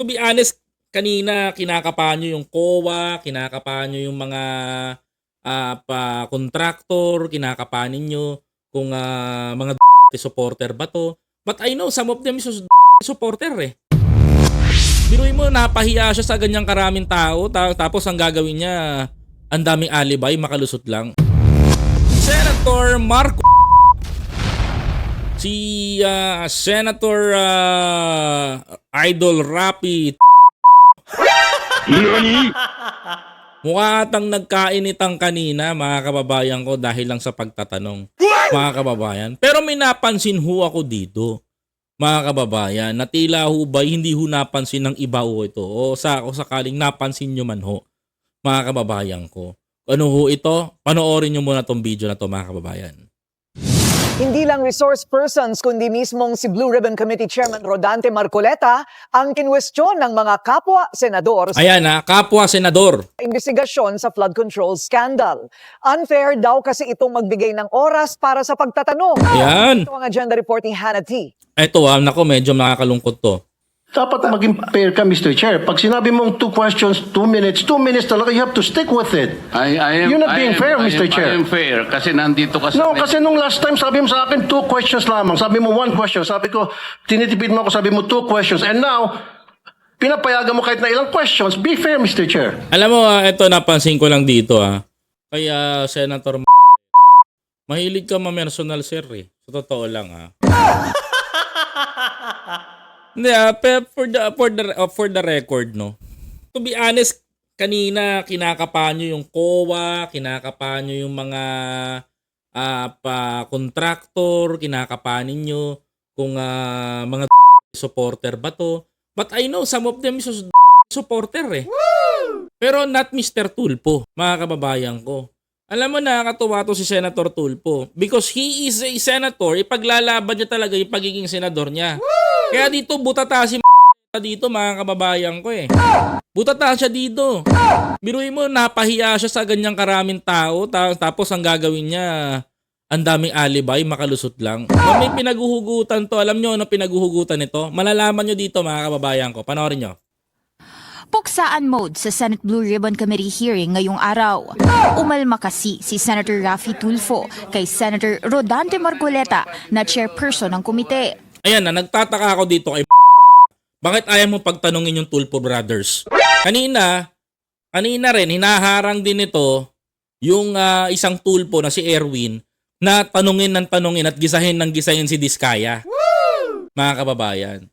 To be honest, kanina kinakapahan nyo yung COA, kinakapahan nyo yung mga contractor, kinakapahan ninyo kung mga supporter ba to. But I know some of them is supporter eh. Biruin mo, napahiya siya sa ganyang karaming tao, tapos ang gagawin niya, ang daming alibay, makalusot lang. Senator Marco, si Senator Idol Rapi, mukha atang nagkainitang kanina, mga kababayan ko, dahil lang sa pagtatanong, mga kababayan. Pero may napansin ho ako dito, mga kababayan, na tila ho ba hindi ho napansin ng iba ho ito, o sakaling napansin nyo man ho, mga kababayan ko. Ano ho ito? Panoorin nyo muna tong video na to, mga kababayan. Hindi lang resource persons kundi mismong si Blue Ribbon Committee Chairman Rodante Marcoleta ang kinwestiyon ng mga kapwa senador sa Ayan kapwa senador. investigasyon sa flood control scandal. Unfair daw kasi itong magbigay ng oras para sa pagtatanong. Ayan. Ito ang agenda reporting Hannah T. Ito nako, medyo nakakalungkot to. Dapat maging fair ka, Mr. Chair. Pag sinabi mong 2 questions, 2 minutes talaga, you have to stick with it. You're not being fair, Mr. Chair. I am fair kasi nandito ka sa... No, kasi nung last time, sabi mo sa akin, 2 questions lamang. Sabi mo 1 question. Sabi ko, tinitipid mo ako, sabi mo 2 questions. And now, pinapayagan mo kahit na ilang questions. Be fair, Mr. Chair. Alam mo, ito napansin ko lang dito Kaya Senator mahilig ka ma-personal sir eh. Sa totoo lang Hindi pero for the record no. To be honest, kanina kinakapahan nyo yung COA, kinakapahan nyo yung mga contractor, kinakapahan ninyo kung mga supporter ba to. But I know some of them is supporter eh. Pero not Mr. Tulfo, mga kababayan ko. Alam mo, nakakatuwa to si Senator Tulfo because he is a senator, ipaglalaban niya talaga yung pagiging senador niya. Kaya dito, butata si dito, mga kababayan ko eh. Butata siya dito. Biruin mo, napahiya siya sa ganyang karaming tao, tapos ang gagawin niya, ang daming alibay, makalusot lang. May pinaguhugutan to. Alam nyo ano pinaguhugutan nito? Malalaman nyo dito, mga kababayan ko. Panoorin nyo. Puksaan mode sa Senate Blue Ribbon Committee hearing ngayong araw. Umalma kasi si Senator Rafi Tulfo kay Senator Rodante Marcoleta na chairperson ng komite. Ayan nagtataka ako dito kay bakit ayaw mo pagtanungin yung Tulfo brothers? Kanina rin, hinaharang din ito yung isang Tulfo na si Erwin na tanungin at gisahin si Diskaya. Mga kababayan.